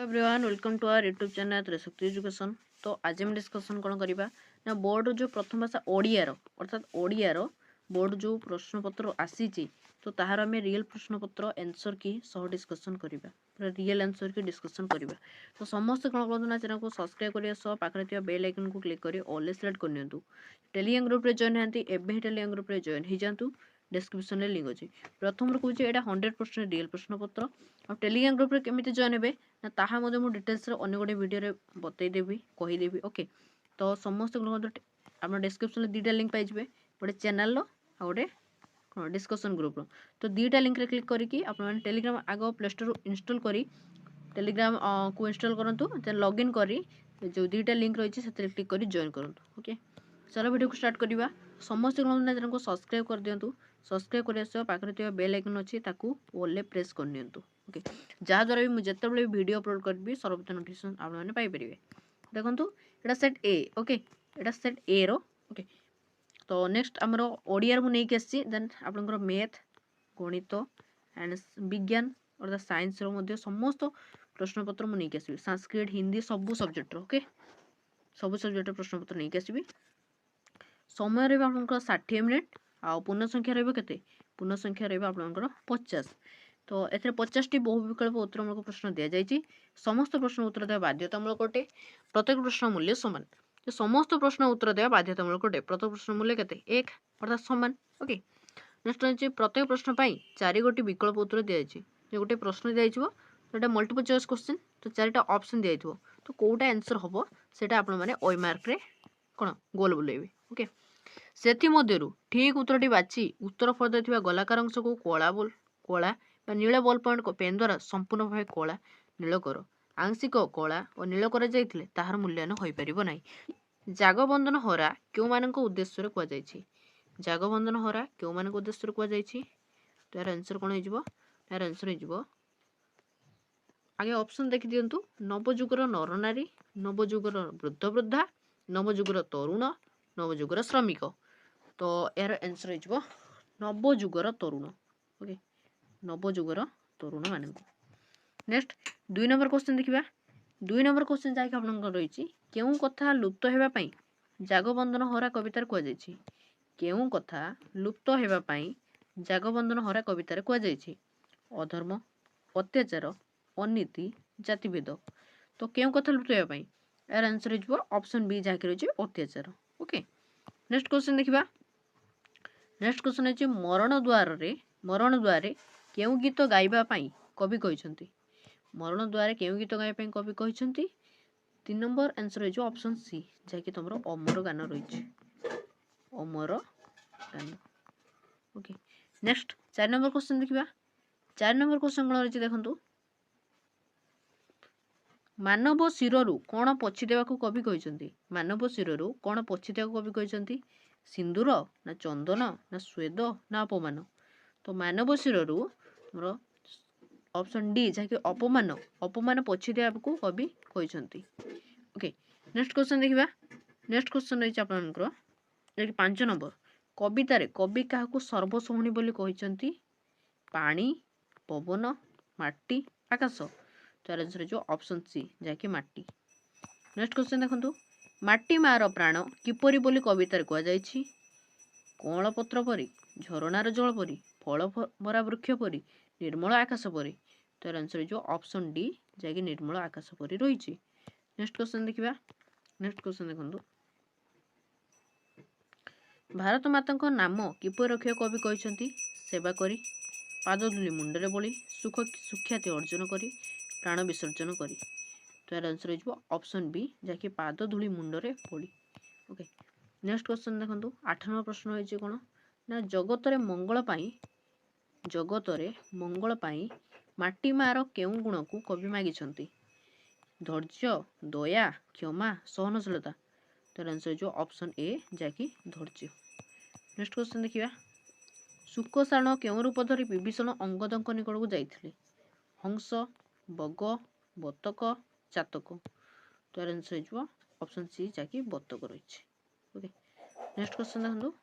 Everyone welcome to our YouTube channel Trishakti education. तो आज हम डिस्कसन कौन करवा ना बोर्ड जो प्रथम भाषा ओडियार अर्थात ओडियार बोर्ड जो प्रश्नपत्र आसी तो ताहार आम रियल प्रश्नपत्र आंसर की सह डिस्कसन करवा पूरा रियल आंसर की डिस्कसन करवा। तो समस्त कौन करूँ ना चैनल को सब्सक्राइब करने सह पाखे बेल आइकन को क्लिक कर ऑल सिलेक्ट करनी। टेलीग्राम ग्रुप रे जॉइन होती एवं टेलीग्राम ग्रुप रे जॉइन हो जातु। डिस्क्रिप्शन में लिंक अच्छी प्रथम कहूँ यहाँ 100% रियल प्रश्नपत्र और टेलीग्राम ग्रुप रे केमिति जॉइन हे ना ताहा मध्य मु डिटेल्स अन्य गोटे वीडियो बतईदेवी कहीदेवी। ओके तो समस्त आप डिस्क्रिप्शन में दुटा लिंक पाइबे गोटे चैनल आ गोटे डिस्कसन ग्रुप तो दुटा लिंक रे क्लिक करके आप टेलीग्राम आग प्ले स्टोर इंस्टॉल करी टेलीग्राम को इंस्टॉल करूँ लॉगिन करी जो दुटा लिंक रही है क्लिक कर जॉइन करूँ। ओके चलो वीडियो को स्टार्ट करवा। समस्त चैनल को सब्सक्राइब कर दिंतु। सब्सक्राइब करने पाखे बेल आइकन अच्छी ओले प्रेस करनी। ओके जहाँद्वारा भी मुझे जिते वीडियो अपलोड करी सर्वप्रथम नोटिफिकेशन आपने पाइपर। देखो यहाँ सेट ए ओके यहाँ सेट ए रो ओके तो नेक्स्ट आमर ओडिया मुझे आसी देन आपंकर मैथ गणित एंड विज्ञान अर्थात साइंस समस्त प्रश्नपत्र मुझे आसवि संस्कृत हिंदी सबू सब्जेक्ट ओके सबू सब्जेक्ट प्रश्नपत्र नहीं आसवि। समय रहा आपंकर 60 मिनिट आ पूर्ण संख्या रही पूर्ण संख्या रहा आपंकर 50। तो एथे 50टी बहु विकल्प उत्तरमूलक प्रश्न दि जाएगी। समस्त प्रश्न उत्तर देवा बाध्यतामूलक अटे। प्रत्येक प्रश्न मूल्य समान समस्त प्रश्न उत्तर देवा बाध्यतामूलक अटे। प्रत्येक प्रश्न मूल्य केते 1 अर्थात समान। ओके नेक्स्ट होची प्रत्येक प्रश्न पाई 4 गोटी विकल्प उत्तर दि जाएगी। जो गोटे प्रश्न दिया मल्टीपल चॉइस क्वेश्चन तो 4टा ऑप्शन दिया तो कोटा आंसर हम से आपण मैंने ओई मार्क रे कौन गोल बुलेबे। ओके सेथि मध्यरु ठीक उत्तरटी बाची उत्तर फल देथिबा गोलाकार अंश को कोला नील बॉल पॉइंट पेन द्वारा संपूर्ण भाव कला नील कर आंशिक कला और नील कर ताहार मूल्यांकन हो पार ना। जागबंधन हरा क्यों मानक उद्देश्य कहुई जागबंधन हरा क्यों मानक उद्देश्य कहुई तो यार आंसर कौन हो यार आंसर हो आगे ऑप्शन देखि दिंतु नवजुगर नर नारी नवजुगर वृद्ध वृद्धा नवजुगर तरुण नवजुगर श्रमिक तो यार आंसर हो नवजुगर तरुण। ओके नवजुगर तरुण मान। नेक्स्ट 2 नंबर क्वेश्चन देखिबा 2 नंबर क्वेश्चन जाके आपनकर रही केउ कथा लुप्त हेबा पई जागबंधन हरा कवितार कुआ जायछि केउ कथा लुप्त हेबा पई जागबंधन हरा कवितार कुआ जायछि अधर्म अत्याचार अनीति जातिभेद तो केउ कथा लुप्त हेबा पई यार आंसर हो ऑप्शन बी जाके रही अत्याचार। ओके नेक्स्ट क्वेश्चन देखिबा नेक्स्ट क्वेश्चन है मरण द्वार केउ गीत गाइबा पई कवि कहते मरण द्वार केउ गीत गाइबा पई कवि कहते 3 नंबर आंसर हो ऑप्शन सी जहाँकि तुम अमर गान रही अमर गान। ओके नेक्स्ट 4 नंबर क्वेश्चन देखिबा 4 नंबर क्वेश्चन कौन रही देखंतु मानव शिरु कौन पोछि देवाकू कवि कहते मानव शिरु कौन पोछि देवाकू कवि कहते सिंदूर ना चंदन ना स्वेद ना अपमान तो मानव शिरु मोर ऑप्शन डी जहाँकि अपमान अपमान पोछि देवाकू कवि कहते। ओके नेक्स्ट क्वेश्चन देखिबा नेक्स्ट क्वेश्चन रही आपनकर 5 नंबर कवितार कवि क्या सर्वसोहनी बोली कहते पानी पवन माटी आकाश तो आंसर जो ऑप्शन सी जहाँकि माटी। नेक्स्ट क्वेश्चन देखंतु माटी मार प्राण किपरि बोली कवितार कुआ जायछि कौन पत्र परी झरणार जल परी फल भरा वृक्ष परी निर्मल आकाश परी तो आंसर जो ऑप्शन डी जहाँकि निर्मल आकाश परी रही। नेक्स्ट क्वेश्चन देखिबा नेक्स्ट क्वेश्चन देखंतु भारत माता नाम किपरि रखिया कवि कहते सेवा करी पादधूली मुंडरे बोली सुख्याति अर्जन करी प्राण विसर्जन करी तो यार आंसर हो ऑप्शन बी जहाँकि पादधूली मुंडरे बोली। ओके नेक्स्ट क्वेश्चन देखंतु 8 नंबर प्रश्न होइछि कोन ना जगतरे मंगल पाई माटी मार केउ गुण को कवि मागिछंती धैर्य दया क्षमा सहनशीलता तो आंसर जो ऑप्शन ए जहाँकि धैर्य। नेक्स्ट क्वेश्चन देखिबा सुकसाण केउ रूप धरी विभीषण अंगदଙ୍କ निकट को जाइथिले हंस बग बतक चातक तो आंसर हो ऑप्शन सी जहाँकि बतक रही। ओके नेक्स्ट क्वेश्चन देखो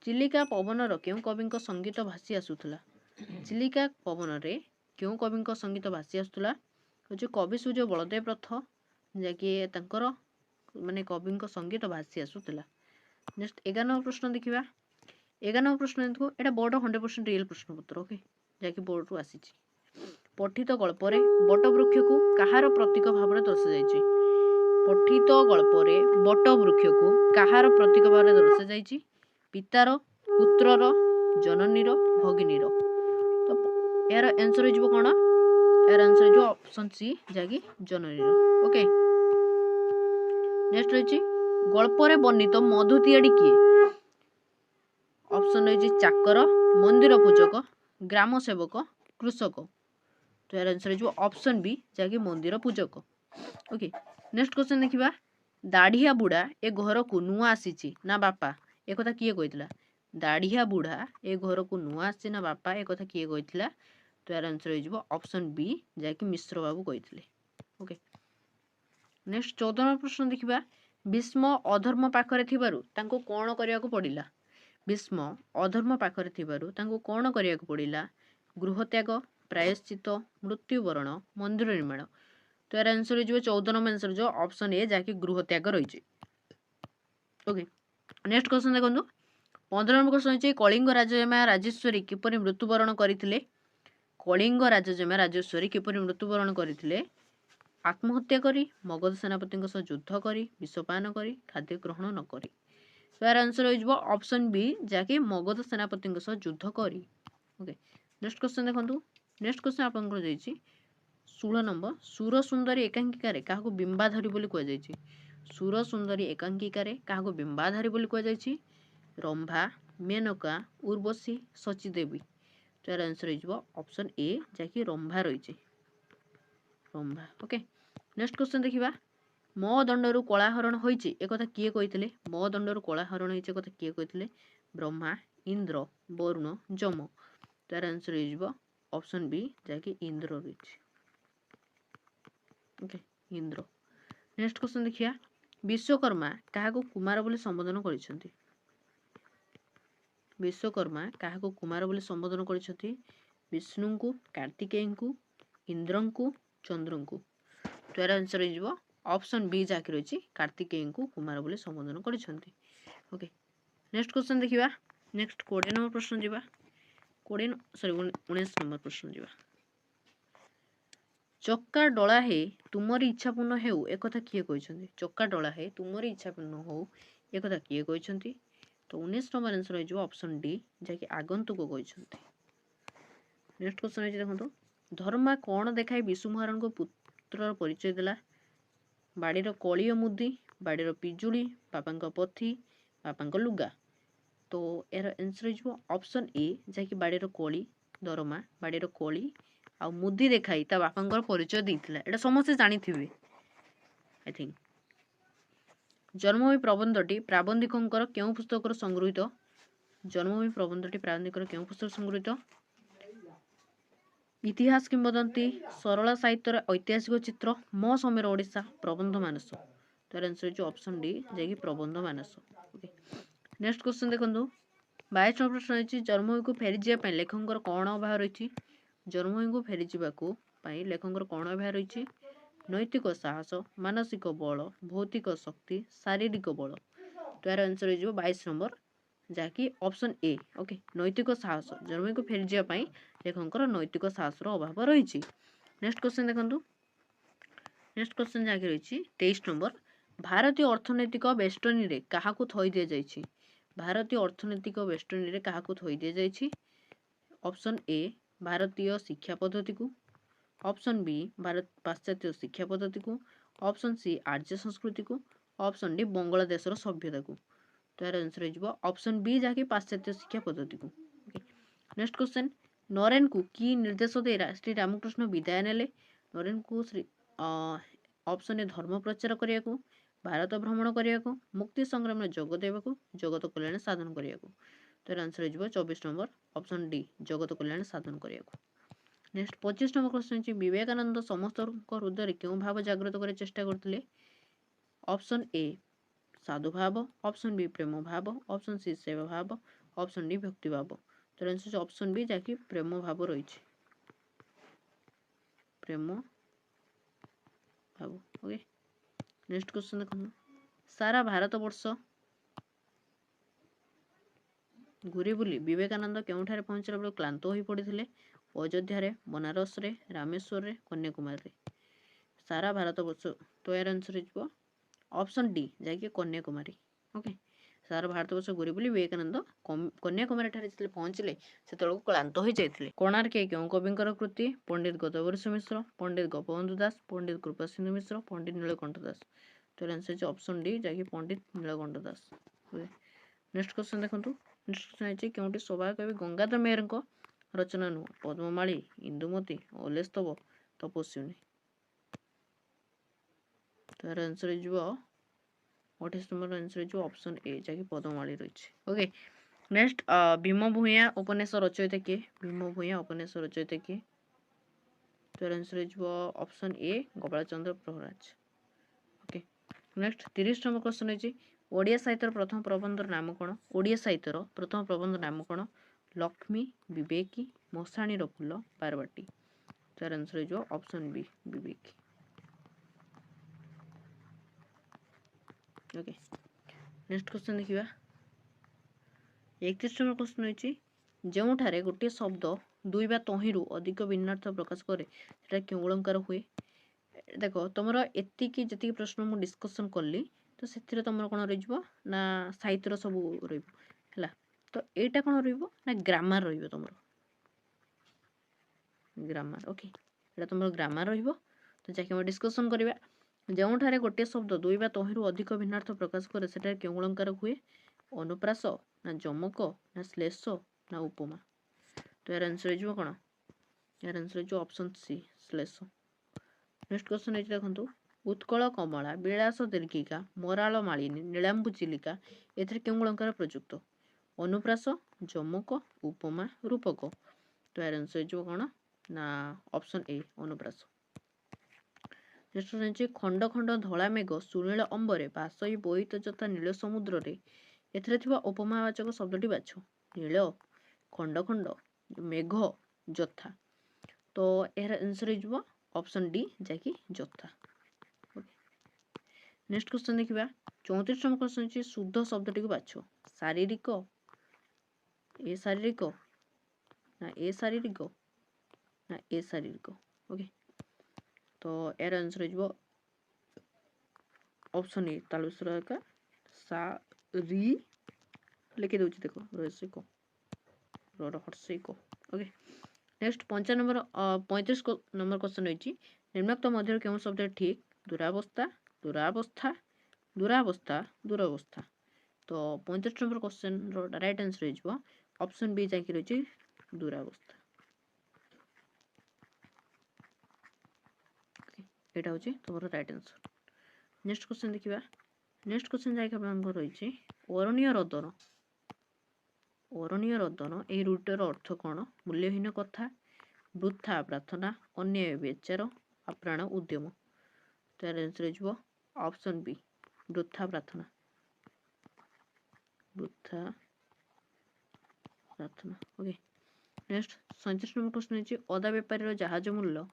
चिलिका पवन केउ कवि संगीत भासी आसूला चिलिका पवन रे केउ कवि संगीत भासी आसूला ହଉଛି କବି ସୂର୍ଯ୍ୟ ବଳଦେବ ରଥ, ଯାକି ତାଙ୍କର ମାନେ କବିଙ୍କ ସଙ୍ଗୀତ ଭାସି ଆସୁଥିଲା। ନେକ୍ସଟ 11 ନମ୍ବର ପ୍ରଶ୍ନ ଦେଖିବା। 11 ନମ୍ବର ପ୍ରଶ୍ନ ଦେଖୁ, ଏଇଟା ବୋର୍ଡ 100% ରିଏଲ ପ୍ରଶ୍ନପତ୍ର, ଓକେ, ଯାକି ବୋର୍ଡରୁ ଆସିଛି। ପଠିତ ଗଳ୍ପରେ ବଟବୃକ୍ଷକୁ କାହାର ପ୍ରତୀକ ଭାବରେ ଦର୍ଶାଯାଇଛି? ପଠିତ ଗଳ୍ପରେ ବଟବୃକ୍ଷକୁ କାହାର ପ୍ରତୀକ ଭାବରେ ଦର୍ଶାଯାଇଛି? ପିତାର, ପୁତ୍ରର, ଜନନୀର, ଭଗିନୀର। ତ ଏହାର ଆନ୍ସର ହେଇଯିବ କ'ଣ? ଏହାର ଆନ୍ସର ହେଇଯିବ ଅପସନ୍ ସି, ଯାକି ଜନନୀର। ଓକେ, ନେକ୍ସଟ ରହିଛି ଗଳ୍ପରେ ବର୍ଣ୍ଣିତ ମଧୁତିଆଡ଼ି କିଏ? ଅପସନ୍ ରହିଛି ଚାକର, ମନ୍ଦିର ପୂଜକ, ଗ୍ରାମ ସେବକ, କୃଷକ। ତ ଏହାର ଆନ୍ସର ହେଇଯିବ ଅପସନ୍ ବି, ଯାକି ମନ୍ଦିର ପୂଜକ। ଓକେ, ନେକ୍ସଟ କ୍ୱେଶ୍ଚନ୍ ଦେଖିବା। ଦାଢ଼ିଆ ବୁଢ଼ା ଏ ଘରକୁ ନୂଆ ଆସିଛି ନା ବାପା, ଏ କଥା କିଏ କହିଥିଲା? ଦାଢ଼ିଆ ବୁଢ଼ା ଏ ଘରକୁ ନୂଆ ଆସିଛି ନା ବାପା, ଏ କଥା କିଏ କହିଥିଲା? ତ ଏହାର ଆନ୍ସର ହେଇଯିବ ଅପସନ୍ ବି, ଯାକି ମିଶ୍ର ବାବୁ କହିଥିଲେ। ଓକେ, ନେକ୍ସଟ 14 ନମ୍ବର ପ୍ରଶ୍ନ ଦେଖିବା। ଭୀଷ୍ମ ଅଧର୍ମ ପାଖରେ ଥିବାରୁ ତାଙ୍କୁ କ'ଣ କରିବାକୁ ପଡ଼ିଲା? ଭୀଷ୍ମ ଅଧର୍ମ ପାଖରେ ଥିବାରୁ ତାଙ୍କୁ କ'ଣ କରିବାକୁ ପଡ଼ିଲା? ଗୃହତ୍ୟାଗ, ପ୍ରାୟଶ୍ଚିତ, ମୃତ୍ୟୁବରଣ, ମନ୍ଦିର ନିର୍ମାଣ। ତ ଏହାର ଆନ୍ସର ହେଇଯିବ 14 ନମ୍ବର ଆନ୍ସର ହେଇଯିବ ଅପସନ୍ ଏ, ଯାକି ଗୃହତ୍ୟାଗ ରହିଛି। ଓକେ, ନେକ୍ସଟ କ୍ୱେଶ୍ଚନ୍ ଦେଖନ୍ତୁ। 15 ନମ୍ବର କ୍ୱେଶ୍ଚନ୍ ହେଇଛି କଳିଙ୍ଗ ରାଜଜେମା ରାଜେଶ୍ୱରୀ କିପରି ମୃତ୍ୟୁବରଣ କରିଥିଲେ? କଳିଙ୍ଗ ରାଜଜେମା ରାଜେଶ୍ୱରୀ କିପରି ମୃତ୍ୟୁବରଣ କରିଥିଲେ? ଆତ୍ମହତ୍ୟା କରି, ମଗଧ ସେନାପତିଙ୍କ ସହ ଯୁଦ୍ଧ କରି, ବିଷପାନ କରି, ଖାଦ୍ୟ ଗ୍ରହଣ ନ କରି। ତ ଏହାର ଆନ୍ସର ହେଇଯିବ ଅପସନ୍ ବି, ଯାକି ମଗଧ ସେନାପତିଙ୍କ ସହ ଯୁଦ୍ଧ କରି। ଓକେ, ନେକ୍ସଟ କ୍ୱେଶ୍ଚନ୍ ଦେଖନ୍ତୁ। ନେକ୍ସଟ କ୍ୱେଶ୍ଚନ୍ ଆପଣଙ୍କର ଯାଇଛି 16 ନମ୍ବର। ସୁର ସୁନ୍ଦରୀ ଏକାଙ୍କିକାରେ କାହାକୁ ବିମ୍ବାଧାରୀ ବୋଲି କୁହାଯାଇଛି? ସୁର ସୁନ୍ଦରୀ ଏକାଙ୍କିକାରେ କାହାକୁ ବିମ୍ବାଧାରୀ ବୋଲି କୁହାଯାଇଛି? ରମ୍ଭା, ମେନକା, ଉର୍ବଶୀ, ସଚୀଦେବୀ। ତ ଏହାର ଆନ୍ସର ହେଇଯିବ ଅପସନ୍ ଏ, ଯାକି ରମ୍ଭା ରହିଛି, ରମ୍ଭା। ଓକେ, ନେକ୍ସଟ କ୍ୱେଶ୍ଚନ୍ ଦେଖିବା। ମୋ ଦଣ୍ଡରୁ କଳାହରଣ ହୋଇଛି ଏ କଥା କିଏ କହିଥିଲେ? ମୋ ଦଣ୍ଡରୁ କଳାହରଣ ହୋଇଛି ଏ କଥା କିଏ କହିଥିଲେ? ବ୍ରହ୍ମା, ଇନ୍ଦ୍ର, ବରୁଣ, ଯମ। ତ ଏହାର ଆନ୍ସର ହେଇଯିବ ଅପସନ୍ ବି, ଯାକି ଇନ୍ଦ୍ର ରହିଛି। ଓକେ, ଇନ୍ଦ୍ର। ନେକ୍ସଟ କ୍ୱେଶ୍ଚନ୍ ଦେଖିବା। ବିଶ୍ୱକର୍ମା କାହାକୁ କୁମାର ବୋଲି ସମ୍ବୋଧନ କରିଛନ୍ତି? ବିଶ୍ୱକର୍ମା କାହାକୁ କୁମାର ବୋଲି ସମ୍ବୋଧନ କରିଛନ୍ତି? ବିଷ୍ଣୁଙ୍କୁ, କାର୍ତ୍ତିକେୟଙ୍କୁ, ଇନ୍ଦ୍ରଙ୍କୁ, ଚନ୍ଦ୍ରଙ୍କୁ। ତ ଏହାର ଆନ୍ସର ହେଇଯିବ ଅପସନ୍ ବି, ଯାକି ରହିଛି କାର୍ତ୍ତିକେୟଙ୍କୁ କୁମାର ବୋଲି ସମ୍ବୋଧନ କରିଛନ୍ତି। ଓକେ, ନେକ୍ସଟ କ୍ୱେଶ୍ଚନ୍ ଦେଖିବା। ନେକ୍ସଟ 20 ନମ୍ବର ପ୍ରଶ୍ନ ଯିବା। 19 ନମ୍ବର ପ୍ରଶ୍ନ ଯିବା। ଚକା ଡଳା ହେ ତୁମରି ଇଚ୍ଛା ପୂର୍ଣ୍ଣ ହେଉ ଏ କଥା କିଏ କହିଛନ୍ତି? ଚକା ଡଳା ହେ ତୁମରି ଇଚ୍ଛା ପୂର୍ଣ୍ଣ ହଉ ଏ କଥା କିଏ କହିଛନ୍ତି? ତ 19 ନମ୍ବର ଆନ୍ସର ହେଇଯିବ ଅପସନ୍ ଡି, ଯାକି ଆଗନ୍ତୁକ କହିଛନ୍ତି। ନେକ୍ସଟ କ୍ୱେଶ୍ଚନ୍ ହେଇଛି ଦେଖନ୍ତୁ। ଧର୍ମା କ'ଣ ଦେଖାଇ ବିଶୁ ମହାରଣାଙ୍କ ପୁତ୍ରର ପରିଚୟ ଦେଲା? ବାଡ଼ିର କଳି ଓ ମୁଦି, ବାଡ଼ିର ପିଜୁଳି, ବାପାଙ୍କ ପଥି, ବାପାଙ୍କ ଲୁଗା। ତ ଏହାର ଆନ୍ସର ହେଇଯିବ ଅପସନ୍ ଏ, ଯାକି ବାଡ଼ିର କଳି। ଧର୍ମା ବାଡ଼ିର କଳି ଆଉ ମୁଦି ଦେଖାଇ ତା ବାପାଙ୍କର ପରିଚୟ ଦେଇଥିଲା। ଏଇଟା ସମସ୍ତେ ଜାଣିଥିବେ ଆଇ ଥିଙ୍କ। ଜନ୍ମଭୂମି ପ୍ରବନ୍ଧଟି ପ୍ରାବନ୍ଧିକଙ୍କର କେଉଁ ପୁସ୍ତକରୁ ସଂଗୃହୀତ? ଜନ୍ମଭୂମି ପ୍ରବନ୍ଧଟି ପ୍ରାବନ୍ଧିକର କେଉଁ ପୁସ୍ତକରୁ ସଂଗୃହୀତ? ଇତିହାସ କିମ୍ବଦନ୍ତୀ, ସରଳ ସାହିତ୍ୟର ଐତିହାସିକ ଚିତ୍ର, ମୋ ସମୟର ଓଡ଼ିଶା, ପ୍ରବନ୍ଧ ମାନସ। ତାର ଆନ୍ସର ହେଉଛି ଅପସନ୍ ଡି, ଯାଇକି ପ୍ରବନ୍ଧ ମାନସ। ଓକେ, ନେକ୍ସଟ କ୍ୱେଶ୍ଚନ୍ ଦେଖନ୍ତୁ। 22 ନମ୍ବର ପ୍ରଶ୍ନ ହେଇଛି ଜନ୍ମଭୂମିକୁ ଫେରିଯିବା ପାଇଁ ଲେଖକଙ୍କର କ'ଣ ଅଭାବ ରହିଛି? ଜନ୍ମଭୂମିକୁ ଫେରିଯିବାକୁ ପାଇଁ ଲେଖକଙ୍କର କ'ଣ ଅଭାବ ରହିଛି? ନୈତିକ ସାହସ, ମାନସିକ ବଳ, ଭୌତିକ ଶକ୍ତି, ଶାରୀରିକ ବଳ। ତ ଏହାର ଆନ୍ସର ହେଇଯିବ 22 ନମ୍ବର, ଯାହାକି ଅପସନ୍ ଏ। ଓକେ, ନୈତିକ ସାହସ, ଜନ୍ମଭୂମିକୁ ଫେରିଯିବା ପାଇଁ ଲେଖକଙ୍କର ନୈତିକ ସାହସର ଅଭାବ ରହିଛି। ନେକ୍ସଟ କ୍ୱେଶ୍ଚନ୍ ଦେଖନ୍ତୁ। ନେକ୍ସଟ କ୍ୱେଶ୍ଚନ୍ ଯାହାକି ରହିଛି 23 ନମ୍ବର। ଭାରତୀୟ ଅର୍ଥନୈତିକ ବେଷ୍ଟନୀରେ କାହାକୁ ଥଇ ଦିଆଯାଇଛି? ଭାରତୀୟ ଅର୍ଥନୈତିକ ବେଷ୍ଟନୀରେ କାହାକୁ ଥଇ ଦିଆଯାଇଛି? ଅପସନ୍ ଏ, ଭାରତୀୟ ଶିକ୍ଷା ପଦ୍ଧତିକୁ। ଅପସନ୍ ବି, ପାଶ୍ଚାତ୍ୟ ଶିକ୍ଷା ପଦ୍ଧତିକୁ। ଅପସନ୍ ସି, ଆର୍ଯ୍ୟ ସଂସ୍କୃତିକୁ। ଅପସନ୍ ଡି, ବଙ୍ଗଳାଦେଶର ସଭ୍ୟତାକୁ। ତ ଏହାର ଆନ୍ସର ହେଇଯିବ ଅପସନ୍ ବି, ଯାହାକି ପାଶ୍ଚାତ୍ୟ ଶିକ୍ଷା ପଦ୍ଧତିକୁ। Next question. ନରେନକୁ କି ନିର୍ଦ୍ଦେଶ ଦେଇ ଶ୍ରୀ ରାମକୃଷ୍ଣ ବିଦାୟ ନେଲେ? ନରେନକୁ ଅପସନ୍ ଏ, ଧର୍ମ ପ୍ରଚାର କରିବାକୁ, ଭାରତ ଭ୍ରମଣ କରିବାକୁ, ମୁକ୍ତି ସଂଗ୍ରାମରେ ଯୋଗ ଦେବାକୁ, ଜଗତ କଲ୍ୟାଣ ସାଧନ କରିବାକୁ। ତ ଏହାର ଆନ୍ସର ହେଇଯିବ 24 ନମ୍ବର, ଅପସନ୍ ଡି, ଜଗତ କଲ୍ୟାଣ ସାଧନ କରିବାକୁ। ନେକ୍ସଟ 25 ନମ୍ବର କ୍ୱେଶ୍ଚନ୍ ଅଛି ବିବେକାନନ୍ଦ ସମସ୍ତଙ୍କ ହୃଦୟରେ କେଉଁ ଭାବ ଜାଗ୍ରତ କରିବାକୁ ଚେଷ୍ଟା କରୁଥିଲେ? ଅପସନ୍ ଏ, ସାଧୁ ଭାବ। ଅପସନ୍ ବି, ପ୍ରେମ ଭାବ। ଅପସନ୍ ସି, ସେବା ଭାବ। ଅପସନ୍ ଡି, ଭକ୍ତି ଭାବ। ତ ଆନ୍ସର ଅପସନ୍ ବି, ଯାହାକି ପ୍ରେମ ଭାବ ରହିଛି, ପ୍ରେମ ଭାବୁ। ओके नेक्स्ट क्वेश्चन देखो सारा भारत वर्ष घूरी बुली विवेकानंद केउठारे पहुंचला बेले क्लांत होई पड़िथिले अयोध्या रे बनारस रे रामेश्वर रे कन्याकुमारी रे सारा भारत वर्ष तो यार आंसर हो ऑप्शन डी जाके कन्याकुमारी। ओके सारा भारत वर्ष घूरी बुली विवेकानंद कन्याकुमारी ठारे जेतले पहुंचले सेतळको क्लांत होई जायथिले। कोणार्क केउ कविंकर कृति पंडित गजवर्ष मिश्र पंडित गोपबंधु दास पंडित कृपासिंधु मिश्र पंडित नीलकंठ दास तो आंसर है ऑप्शन डी जाके पंडित नीलकंठ दास। नेक्स्ट क्वेश्चन देखंतु नेक्स्ट क्वेश्चन है केउटी सभा कवि गंगाधर मेहर को रचना नु पद्ममाली इंदुमती अलेस्तव तपस्विनी तो यार आंसर हो 28 नंबर आंसर हो ऑप्शन ए जाके पद्ममाली रही। ओके नेक्स्ट भीम भूया उपन्यास रचयिता किए भीम भूया उपन्यास रचयिता किए तो यार आंसर हो option A Gopal Chandra Praharaj. Okay next 30 number question है ओडिया साहित्यर प्रथम प्रबंधर नाम कौन ओडिया साहित्यर प्रथम प्रबंध नाम कौन लक्ष्मी विवेकी मशाणीर फूल बारबाटी तो यार आंसर हो ऑप्शन बी विवेकी। ओके नेक्स्ट क्वेश्चन देखिबा 31 नंबर क्वेश्चन होइछि जोठारे गोटे शब्द दुई बा तहिरु अधिक भिन्नार्थ प्रकाश करे सेटा केउ अलंकार हुए। देखो तुमर एतिकी जति प्रश्न मु डिस्कशन करली तो सेथिरे तुमर कोन रहिबो ना साहित्यर सब रहिबो हैला तो एटा कोन रहिबो ना ग्रामर रहिबो तुमर ग्रामर। ओके एटा तुमर ग्रामर रहिबो तो जाके हम डिस्कशन करबा जोठारे गोटे शब्द दुई बा तहिरु अधिक भिन्नार्थ प्रकाश करे सेटा केउ अलंकार हुए अनुप्रास ना जमक ना श्लेष ना उपमा तो यार आंसर हो कौन यार आंसर हो ऑप्शन सी श्लेष। नेक्स्ट क्वेश्चन है देखंतु उत्कल कमला विलास दीर्घिका मराल मालिनी नीलांबु चिलिका एथिरे केउ अलंकार प्रयुक्त अनुप्रास जमक उपमा रूपक तो यार आंसर हो कौन ना ऑप्शन ए अनुप्रास। नेक्स्ट है खंड खंड धला मेघ सुनील अंबरे बासई बोईत जता नील समुद्र रे एथिरे थिबा उपमावाचक शब्दटी बाछ नील खंड खंड मेघ जथा तो यार आंसर हो ऑप्शन डी जाकि जथा। नेक्स्ट क्वेश्चन देखिबा 34 नंबर क्वेश्चन है शुद्ध शब्दटी को बाछ शारीरिक ए शारीरिक ना ए शारीरिक ना ए शारीरिक। ओके तो यार आंसर हो ऑप्शन ए तालुसर का सा री लिखि दउछि देखो रसिको हर्षिको। ओके नेक्स्ट 35 नंबर क्वेश्चन होइछि निम्नोक्त मध्य केउ शब्द ठीक दुरावस्था दुरावस्था दुरावस्था दुरावस्था तो 35 number question row right answer हो ऑप्शन बी जाकि रही दुरावस्था। एटा होछि तोर राइट आंसर। नेक्स्ट क्वेश्चन देखिबा नेक्स्ट क्वेश्चन जाकि आपन रही अरण्य रदन ए रूटर अर्थ कौन मूल्यहीन कथा वृथा प्रार्थना अन्याय विचार अप्राण उद्यम तो यार आंसर हो ऑप्शन बी वृथा प्रार्थना वृथा प्रार्थना। ओके नेक्स्ट 37 नंबर क्वेश्चन है अदा बेपारी जहाज मूल्य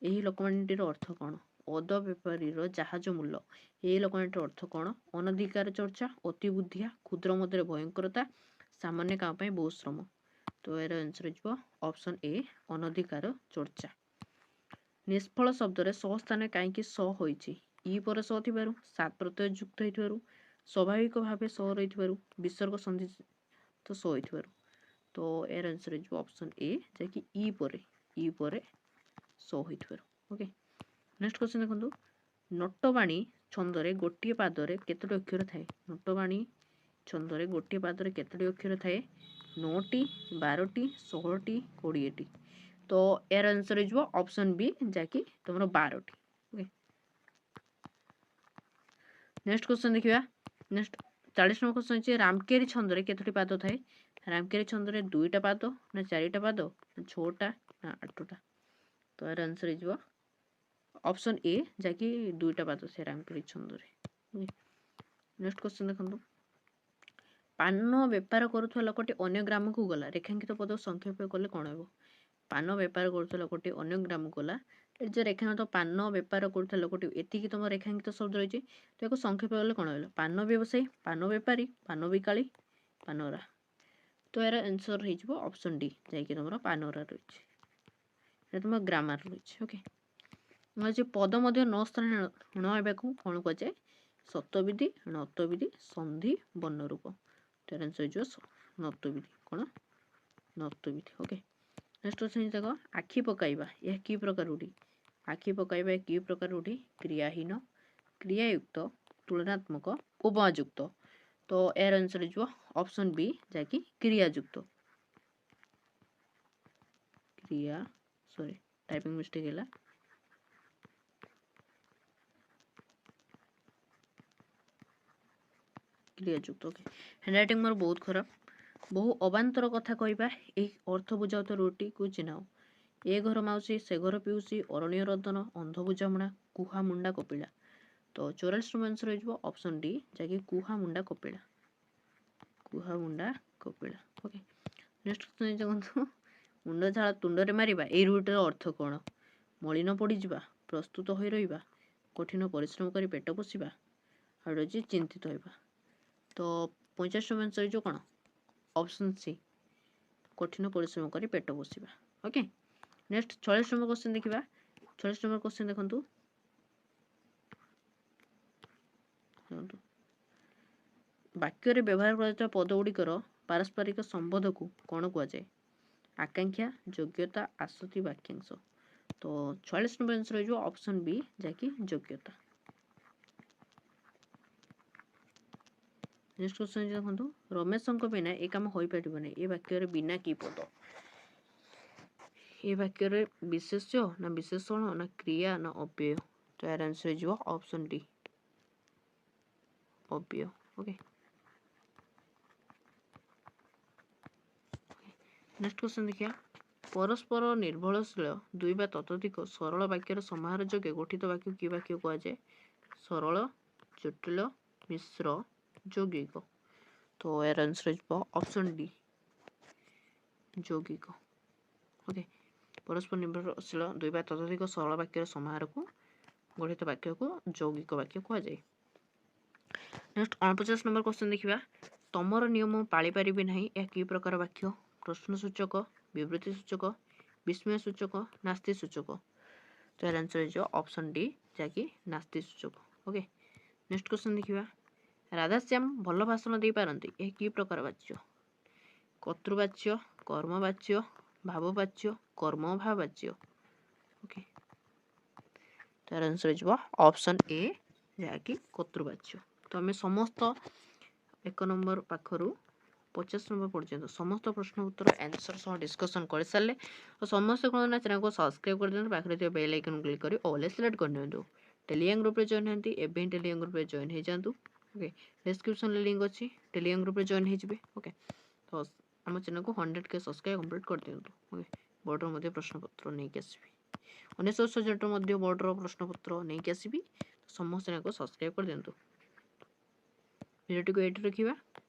यही लोकमान्यटीर अर्थ कौन अदा बेपारी जहाज मूल्य यही लोकमान्यटीर अर्थ कौन अनधिकार चर्चा अति बुद्धिया क्षुद्र मध्य भयंकरता सामान्य काम बहुत श्रम तो यार आंसर हो ऑप्शन ए अनधिकार चर्चा। निष्फल शब्द रे स स्थान कहीं स होइछि ई पर स थिबारु सात प्रत्यय युक्त होइथिबारु स्वाभाविक भावे स रहिथिबारु विसर्ग संधि तो स होइथिबारु तो यार आंसर हो ऑप्शन ए जाकि ई पर स होइथिबारु। ओके नेक्स्ट क्वेश्चन देखंतु नटवाणी छंदरे गोटिए पादरे केतोटी अक्षर थाए नटवाणी छंदरे गोटिए पादरे केतोटी अक्षर थाए 9टी 12टी 16टी 20टी तो यार आंसर हो ऑप्शन बी जाकि तुमरो 12टी। ओके नेक्स्ट क्वेश्चन देखिबा नेक्स्ट 40 नंबर क्वेश्चन है रामकेरी छंदरे केतोटी पाद थाए रामकेरी छंदरे 2टा पाद ना 4टा पाद ना 6टा ना 8टा तो यार आंसर हो ऑप्शन ए जाकि 2टा पाद से रामकेरी छंदरे। नेक्स्ट क्वेश्चन देखंतु पान बेपार करुवा लोकटी अन्य ग्राम को गला रेखांकित पद संक्षेप कले कौन हो पान बेपार करुवा लोकटी अन्य ग्राम को गला ଏ जो रेखांकित पान बेपार करुवा लोकटी एतिकी तुम रेखांकित शब्द रही तो एक संक्षेप गले कौन है पान व्यवसायी पान बेपारी पान बिकाली पानरा तो यार आंसर हो ऑप्शन डी जाकि तुम पानरा रही तुम ग्रामर रही ओके पद न स्थान ण होगा कौन कहुए सतविधि नतविधि संधि वर्णरूप तो आंसर हो नतविधि कौन नतविधि ओके नेक्स्ट क्वेश्चन देख आखि पकाइबा यह कि प्रकार रूढ़ी आखि पकाइबा कि प्रकार रूढ़ी क्रियाहीन क्रियायुक्त तुलनात्मक उपमायुक्त तो यार आंसर हो ऑप्शन बी जाकि क्रियायुक्त क्रिया सॉरी टाइपिंग मिस्टेक है क्रियायुक्त ओके हैंडराइटिंग मोर बहुत खराब बहु अबांतर कथा कहवा यही अर्थ बुझाऊ रूटी को चिन्हाओ ए घर माउसी से घर पिउसी अरण्य रदन अंध बुझामणा कुहा मुंडा कपिला तो 44 आंसर हो ऑप्शन डी जैकि कुहा मुंडा कपिला ओके नेक्स्ट क्वेश्चन देखो मुंड झाड़ तुंडरे मारिबा ए रूटर अर्थ कौन मलिन पड़ीजा प्रस्तुत हो रहा कठिन परिश्रम कर पेट पोषा और चिंतित होगा तो 50 आंसर हो कौन ऑप्शन सी कठिन परिश्रम कर पेट पोषा ओके नेक्स्ट 46 नंबर क्वेश्चन देखा 46 नंबर क्वेश्चन देखो वाक्य व्यवहार कर पदगुड़िकर पारस्परिक संबंध को कौन कहुए आकांक्षा योग्यता आसुति वाक्यांश तो 46 नंबर आंसर हो ऑप्शन बी जैकि योग्यता नेक्स्ट क्वेश्चन देखो रमेश बिना ये कम हो पारे ये वाक्य बिना कि पद ये वाक्य विशेष्य ना विशेषण ना क्रिया ना अव्यय तो यार आंसर हो ऑप्शन डी अव्यय ओके नेक्स्ट क्वेश्चन देखिए परस्पर निर्भरशील दुई बा ततोधिक सरल वाक्यर समाहार जोगे गठित वाक्य कि वाक्य कहुए सरल जटिल मिश्र यौगिक तो यार आंसर हो ऑप्शन डी यौगिक ओके परस्पर निर्भरशील दुई बा ततोधिक सरल वाक्यर समाहार को गठित वाक्य को यौगिक वाक्य कहुए नेक्स्ट 49 नंबर क्वेश्चन देखिए तमर नियम पाली पारिबे नहीं यह कि प्रकार वाक्य प्रश्नसूचक विवृत्ति सूचक विस्मय सूचक नास्ति सूचक तो यार आंसर हो ऑप्शन डी जैकि नास्ति सूचक ओके नेक्स्ट क्वेश्चन देखिए राधाश्याम भल भाषण दे पारती यह कि प्रकार वाच्य कर्तृवाच्य कर्मवाच्य भाववाच्य कर्मभाववाच्य ओके तो यार आंसर हो ऑप्शन ए जैकि कर्तृवाच्य तो आम समस्त 1 नंबर पाखर 50 नंबर पर्यटन समस्त प्रश्न उत्तर आंसर सह डिस्कसन कर सारे और समस्त कौन ना चैनल को सब्सक्राइब कर दिखाते पाखे बेल आइकन क्लिक कर ऑल सिलेक्ट कर दिखाँ टेलीग्राम ग्रुप जॉइन होती एवं टेलीग्राम ग्रुप जॉइन हो जातु ओके डिस्क्रिप्शन लिंक अच्छी टेलीग्राम ग्रुप जॉइन हो ओके तो आम चैनल को 100K सब्सक्राइब कंप्लीट कर दिखाँ ओके बोर्डर प्रश्नपत्र नहीं आसबि 1900 बोर्डर प्रश्नपत्र नहीं आसबि समस्त चैनल को सब्सक्राइब कर दिखाँ भिडियो को ये रखा